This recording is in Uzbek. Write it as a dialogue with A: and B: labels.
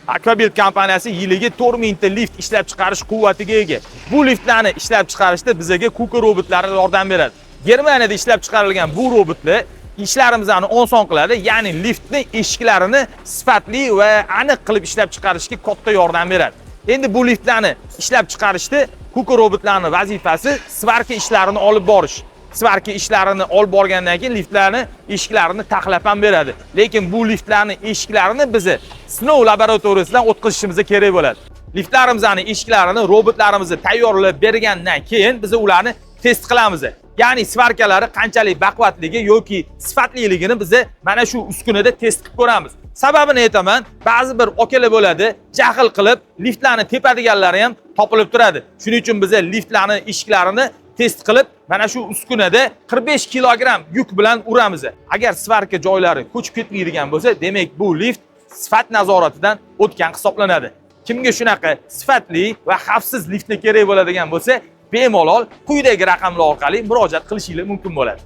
A: Aquabuild kompaniyasi yiliga 4000 ta lift ishlab chiqarish quvvatiga ega. Bu liftlarni ishlab chiqarishda bizga KUKA robotlari yordam beradi. Germaniyada ishlab chiqarilgan bu robotlar ishlarimizni oson qiladi, ya'ni liftning eshiklarini sifatli va aniq qilib ishlab chiqarishga katta yordam beradi. Endi bu liftlarni ishlab chiqarishda KUKA robotlarining vazifasi svarka ishlarini olib borish. Svarka ishlarini olib borgandan keyin liftlarni eshiklarini taxlab ham beradi. Lekin bu liftlarning eshiklarini biz sinov laboratoriyasidan o'tkazishimiz kerak bo'ladi. Liftlarimizning eshiklarini robotlarimiz tayyorlab bergandan keyin biz ularni test qilamiz. Ya'ni svarkalari qanchalik baquvvatligi yoki sifatliligini biz mana shu uskunada test qilib ko'ramiz. Sababini aytaman, ba'zi bir okalar bo'ladi, jahl qilib liftlarni tepadiganlari ham topilib turadi. Shuning uchun biz liftlarning eshiklarini test qilib, mana shu uskunada 45 kilogramm yuk bilan uramiz. Agar svarka joylari ko'chib ketmaydigan bo'lsa, demak bu lift sifat nazoratidan o'tgan hisoblanadi. Kimga shunaqa sifatli va xavfsiz liftni kerak bo'ladigan bo'lsa, bemalol quyidagi raqamlar orqali murojaat qilishingiz mumkin bo'ladi.